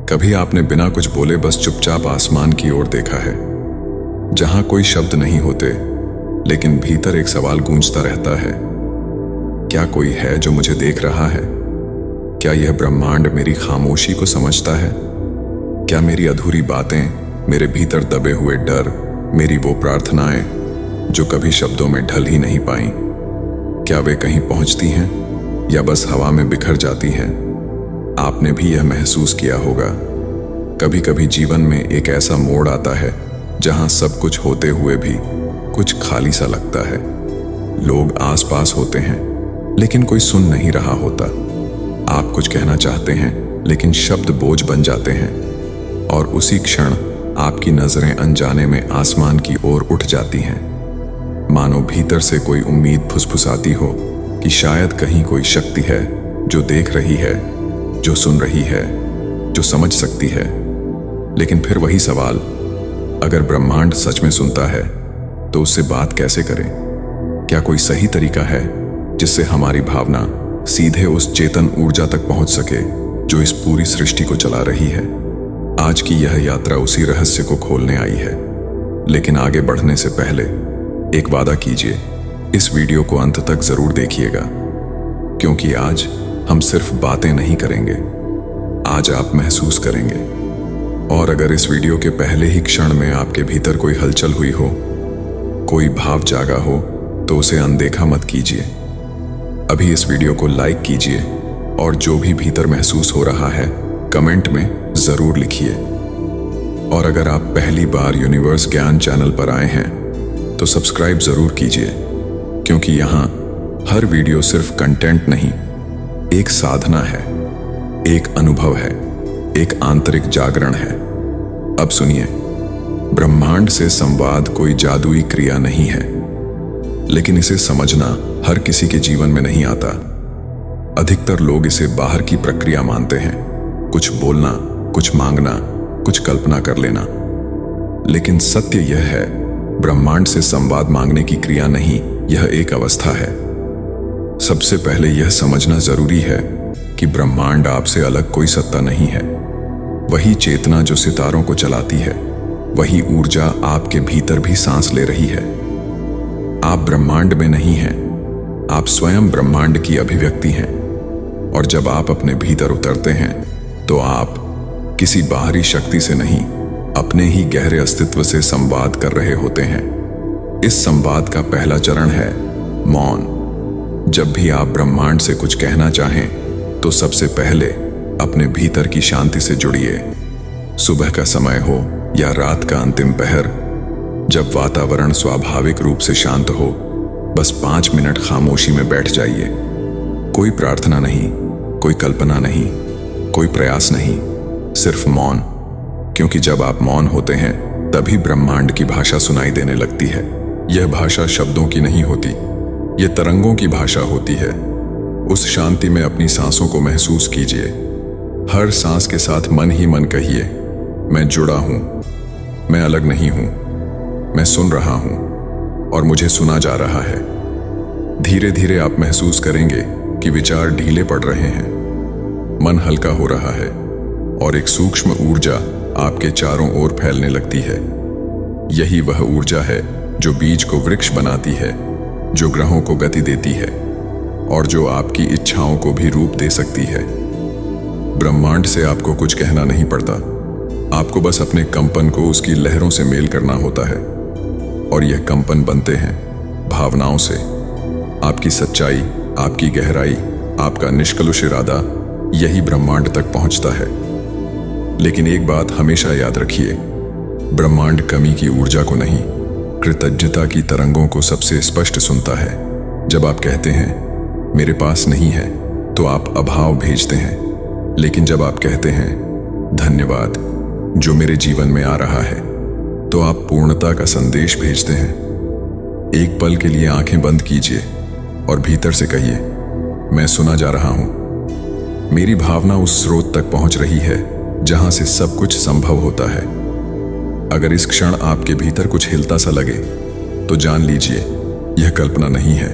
कभी आपने बिना कुछ बोले बस चुपचाप आसमान की ओर देखा है, जहां कोई शब्द नहीं होते लेकिन भीतर एक सवाल गूंजता रहता है, क्या कोई है जो मुझे देख रहा है? क्या यह ब्रह्मांड मेरी खामोशी को समझता है? क्या मेरी अधूरी बातें, मेरे भीतर दबे हुए डर, मेरी वो प्रार्थनाएं जो कभी शब्दों में ढल ही नहीं पाईं, क्या वे कहीं पहुंचती हैं या बस हवा में बिखर जाती हैं? आपने भी यह महसूस किया होगा। कभी कभी जीवन में एक ऐसा मोड़ आता है जहां सब कुछ होते हुए भी कुछ खाली सा लगता है। लोग आसपास होते हैं लेकिन कोई सुन नहीं रहा होता। आप कुछ कहना चाहते हैं लेकिन शब्द बोझ बन जाते हैं और उसी क्षण आपकी नजरें अनजाने में आसमान की ओर उठ जाती हैं, मानो भीतर से कोई उम्मीद फुसफुसाती हो कि शायद कहीं कोई शक्ति है जो देख रही है, जो सुन रही है, जो समझ सकती है। लेकिन फिर वही सवाल, अगर ब्रह्मांड सच में सुनता है तो उससे बात कैसे करें? क्या कोई सही तरीका है जिससे हमारी भावना सीधे उस चेतन ऊर्जा तक पहुंच सके जो इस पूरी सृष्टि को चला रही है? आज की यह यात्रा उसी रहस्य को खोलने आई है। लेकिन आगे बढ़ने से पहले एक वादा कीजिए, इस वीडियो को अंत तक जरूर देखिएगा, क्योंकि आज हम सिर्फ बातें नहीं करेंगे, आज आप महसूस करेंगे। और अगर इस वीडियो के पहले ही क्षण में आपके भीतर कोई हलचल हुई हो, कोई भाव जागा हो, तो उसे अनदेखा मत कीजिए। अभी इस वीडियो को लाइक कीजिए और जो भी भीतर महसूस हो रहा है कमेंट में जरूर लिखिए। और अगर आप पहली बार यूनिवर्स ज्ञान चैनल पर आए हैं तो सब्सक्राइब जरूर कीजिए, क्योंकि यहाँ हर वीडियो सिर्फ कंटेंट नहीं, एक साधना है, एक अनुभव है, एक आंतरिक जागरण है। अब सुनिए, ब्रह्मांड से संवाद कोई जादुई क्रिया नहीं है, लेकिन इसे समझना हर किसी के जीवन में नहीं आता। अधिकतर लोग इसे बाहर की प्रक्रिया मानते हैं, कुछ बोलना, कुछ मांगना, कुछ कल्पना कर लेना। लेकिन सत्य यह है, ब्रह्मांड से संवाद मांगने की क्रिया नहीं, यह एक अवस्था है। सबसे पहले यह समझना जरूरी है कि ब्रह्मांड आपसे अलग कोई सत्ता नहीं है। वही चेतना जो सितारों को चलाती है, वही ऊर्जा आपके भीतर भी सांस ले रही है। आप ब्रह्मांड में नहीं हैं, आप स्वयं ब्रह्मांड की अभिव्यक्ति हैं। और जब आप अपने भीतर उतरते हैं तो आप किसी बाहरी शक्ति से नहीं, अपने ही गहरे अस्तित्व से संवाद कर रहे होते हैं। इस संवाद का पहला चरण है मौन। जब भी आप ब्रह्मांड से कुछ कहना चाहें तो सबसे पहले अपने भीतर की शांति से जुड़िए। सुबह का समय हो या रात का अंतिम पहर, जब वातावरण स्वाभाविक रूप से शांत हो, बस 5 मिनट खामोशी में बैठ जाइए। कोई प्रार्थना नहीं, कोई कल्पना नहीं, कोई प्रयास नहीं, सिर्फ मौन। क्योंकि जब आप मौन होते हैं तभी ब्रह्मांड की भाषा सुनाई देने लगती है। यह भाषा शब्दों की नहीं होती, ये तरंगों की भाषा होती है। उस शांति में अपनी सांसों को महसूस कीजिए। हर सांस के साथ मन ही मन कहिए, मैं जुड़ा हूं, मैं अलग नहीं हूं, मैं सुन रहा हूं और मुझे सुना जा रहा है। धीरे धीरे आप महसूस करेंगे कि विचार ढीले पड़ रहे हैं, मन हल्का हो रहा है और एक सूक्ष्म ऊर्जा आपके चारों ओर फैलने लगती है। यही वह ऊर्जा है जो बीज को वृक्ष बनाती है, जो ग्रहों को गति देती है और जो आपकी इच्छाओं को भी रूप दे सकती है। ब्रह्मांड से आपको कुछ कहना नहीं पड़ता, आपको बस अपने कंपन को उसकी लहरों से मेल करना होता है। और यह कंपन बनते हैं भावनाओं से। आपकी सच्चाई, आपकी गहराई, आपका निष्कलुष इरादा, यही ब्रह्मांड तक पहुंचता है। लेकिन एक बात हमेशा याद रखिए, ब्रह्मांड कमी की ऊर्जा को नहीं, कृतज्ञता की तरंगों को सबसे स्पष्ट सुनता है। जब आप कहते हैं मेरे पास नहीं है तो आप अभाव भेजते हैं, लेकिन जब आप कहते हैं धन्यवाद जो मेरे जीवन में आ रहा है, तो आप पूर्णता का संदेश भेजते हैं। एक पल के लिए आंखें बंद कीजिए और भीतर से कहिए, मैं सुना जा रहा हूं। मेरी भावना उस स्रोत तक पहुंच रही है जहां से सब कुछ संभव होता है। अगर इस क्षण आपके भीतर कुछ हिलता सा लगे तो जान लीजिए यह कल्पना नहीं है,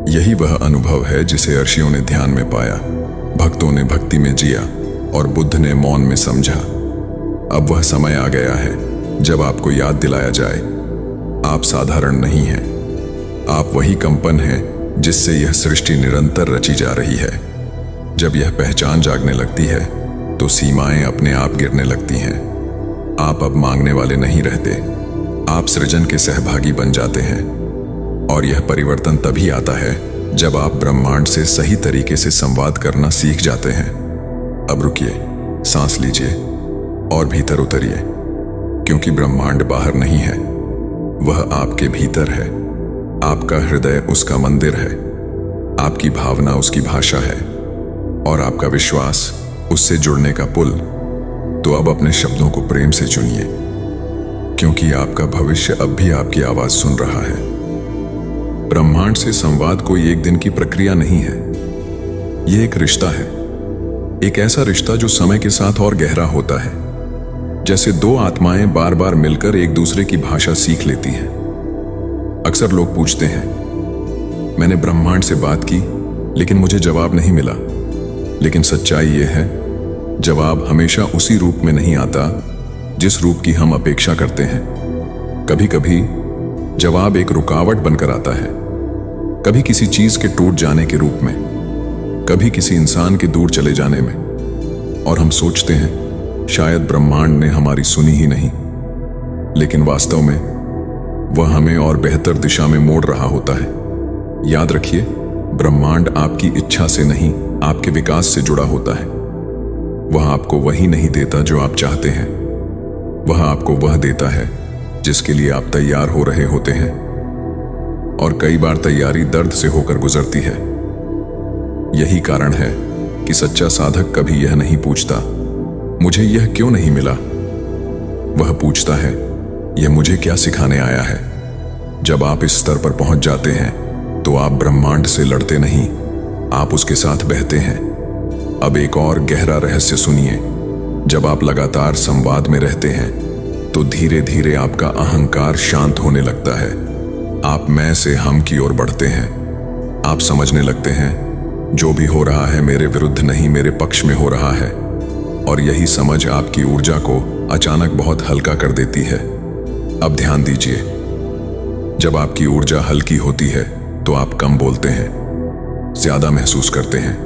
यही वह अनुभव है जिसे ऋषियों ने ध्यान में पाया, भक्तों ने भक्ति में जिया और बुद्ध ने मौन में समझा। अब वह समय आ गया है जब आपको याद दिलाया जाए, आप साधारण नहीं हैं। आप वही कंपन हैं जिससे यह सृष्टि निरंतर रची जा रही है। जब यह पहचान जागने लगती है तो सीमाएं अपने आप गिरने लगती हैं। आप अब मांगने वाले नहीं रहते, आप सृजन के सहभागी बन जाते हैं। और यह परिवर्तन तभी आता है जब आप ब्रह्मांड से सही तरीके से संवाद करना सीख जाते हैं। अब रुकिए, सांस लीजिए और भीतर उतरिए, क्योंकि ब्रह्मांड बाहर नहीं है, वह आपके भीतर है। आपका हृदय उसका मंदिर है, आपकी भावना उसकी भाषा है, और आपका विश्वास उससे जुड़ने का पुल। तो अब अपने शब्दों को प्रेम से चुनिए, क्योंकि आपका भविष्य अब भी आपकी आवाज सुन रहा है। ब्रह्मांड से संवाद कोई एक दिन की प्रक्रिया नहीं है, यह एक रिश्ता है। एक ऐसा रिश्ता जो समय के साथ और गहरा होता है, जैसे दो आत्माएं बार बार मिलकर एक दूसरे की भाषा सीख लेती हैं। अक्सर लोग पूछते हैं, मैंने ब्रह्मांड से बात की लेकिन मुझे जवाब नहीं मिला। लेकिन सच्चाई यह है, जवाब हमेशा उसी रूप में नहीं आता जिस रूप की हम अपेक्षा करते हैं। कभी कभी जवाब एक रुकावट बनकर आता है, कभी किसी चीज के टूट जाने के रूप में, कभी किसी इंसान के दूर चले जाने में। और हम सोचते हैं शायद ब्रह्मांड ने हमारी सुनी ही नहीं, लेकिन वास्तव में वह हमें और बेहतर दिशा में मोड़ रहा होता है। याद रखिए, ब्रह्मांड आपकी इच्छा से नहीं, आपके विकास से जुड़ा होता है। वह आपको वही नहीं देता जो आप चाहते हैं, वह आपको वह देता है जिसके लिए आप तैयार हो रहे होते हैं। और कई बार तैयारी दर्द से होकर गुजरती है। यही कारण है कि सच्चा साधक कभी यह नहीं पूछता, मुझे यह क्यों नहीं मिला। वह पूछता है, यह मुझे क्या सिखाने आया है। जब आप इस स्तर पर पहुंच जाते हैं तो आप ब्रह्मांड से लड़ते नहीं, आप उसके साथ बहते हैं। अब एक और गहरा रहस्य सुनिए, जब आप लगातार संवाद में रहते हैं तो धीरे धीरे आपका अहंकार शांत होने लगता है। आप मैं से हम की ओर बढ़ते हैं। आप समझने लगते हैं जो भी हो रहा है मेरे विरुद्ध नहीं, मेरे पक्ष में हो रहा है। और यही समझ आपकी ऊर्जा को अचानक बहुत हल्का कर देती है। अब ध्यान दीजिए, जब आपकी ऊर्जा हल्की होती है तो आप कम बोलते हैं, ज्यादा महसूस करते हैं,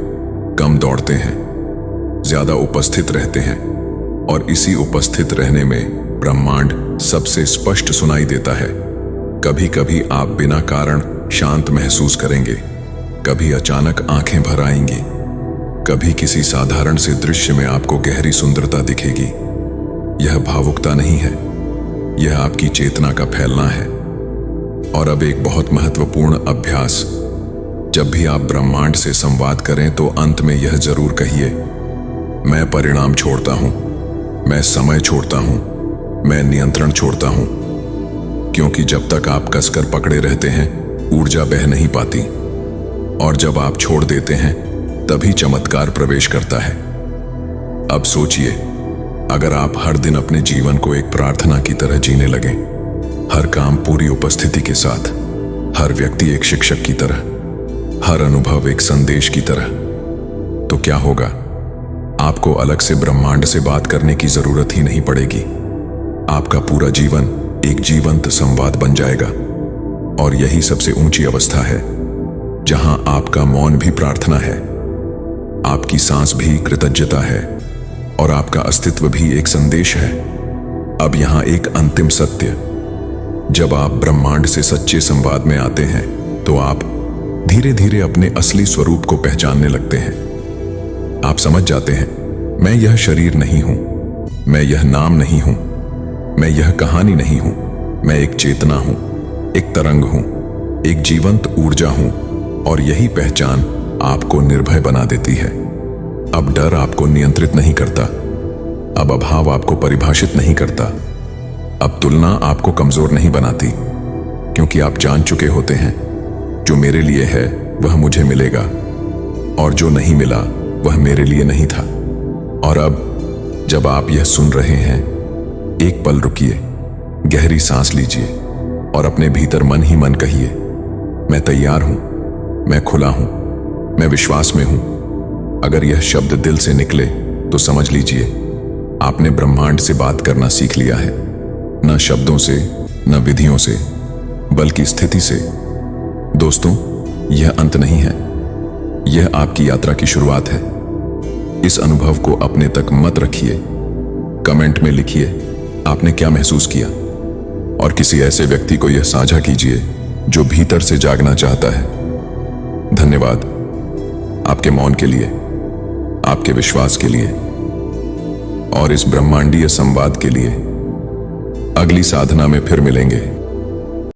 कम दौड़ते हैं, ज्यादा उपस्थित रहते हैं। और इसी उपस्थित रहने में ब्रह्मांड सबसे स्पष्ट सुनाई देता है। कभी कभी आप बिना कारण शांत महसूस करेंगे, कभी अचानक आंखें भर आएंगी, कभी किसी साधारण से दृश्य में आपको गहरी सुंदरता दिखेगी। यह भावुकता नहीं है, यह आपकी चेतना का फैलना है। और अब एक बहुत महत्वपूर्ण अभ्यास, जब भी आप ब्रह्मांड से संवाद करें तो अंत में यह जरूर कहिए, मैं परिणाम छोड़ता हूं, मैं समय छोड़ता हूं, मैं नियंत्रण छोड़ता हूं। क्योंकि जब तक आप कसकर पकड़े रहते हैं ऊर्जा बह नहीं पाती, और जब आप छोड़ देते हैं तभी चमत्कार प्रवेश करता है। अब सोचिए, अगर आप हर दिन अपने जीवन को एक प्रार्थना की तरह जीने लगें, हर काम पूरी उपस्थिति के साथ, हर व्यक्ति एक शिक्षक की तरह, हर अनुभव एक संदेश की तरह, तो क्या होगा? आपको अलग से ब्रह्मांड से बात करने की जरूरत ही नहीं पड़ेगी। आपका पूरा जीवन एक जीवंत संवाद बन जाएगा। और यही सबसे ऊंची अवस्था है, जहां आपका मौन भी प्रार्थना है, आपकी सांस भी कृतज्ञता है, और आपका अस्तित्व भी एक संदेश है। अब यहां एक अंतिम सत्य, जब आप ब्रह्मांड से सच्चे संवाद में आते हैं तो आप धीरे धीरे अपने असली स्वरूप को पहचानने लगते हैं। आप समझ जाते हैं, मैं यह शरीर नहीं हूं, मैं यह नाम नहीं हूं, मैं यह कहानी नहीं हूं, मैं एक चेतना हूं, एक तरंग हूं, एक जीवंत ऊर्जा हूं। और यही पहचान आपको निर्भय बना देती है। अब डर आपको नियंत्रित नहीं करता, अब अभाव आपको परिभाषित नहीं करता, अब तुलना आपको कमजोर नहीं बनाती, क्योंकि आप जान चुके होते हैं जो मेरे लिए है वह मुझे मिलेगा, और जो नहीं मिला वह मेरे लिए नहीं था। और अब जब आप यह सुन रहे हैं, एक पल रुकिए, गहरी सांस लीजिए और अपने भीतर मन ही मन कहिए, मैं तैयार हूं, मैं खुला हूं, मैं विश्वास में हूं। अगर यह शब्द दिल से निकले तो समझ लीजिए आपने ब्रह्मांड से बात करना सीख लिया है। न शब्दों से, न विधियों से, बल्कि स्थिति से। दोस्तों, यह अंत नहीं है, यह आपकी यात्रा की शुरुआत है। इस अनुभव को अपने तक मत रखिए। कमेंट में लिखिए आपने क्या महसूस किया, और किसी ऐसे व्यक्ति को यह साझा कीजिए जो भीतर से जागना चाहता है। धन्यवाद आपके मौन के लिए, आपके विश्वास के लिए और इस ब्रह्मांडीय संवाद के लिए। अगली साधना में फिर मिलेंगे।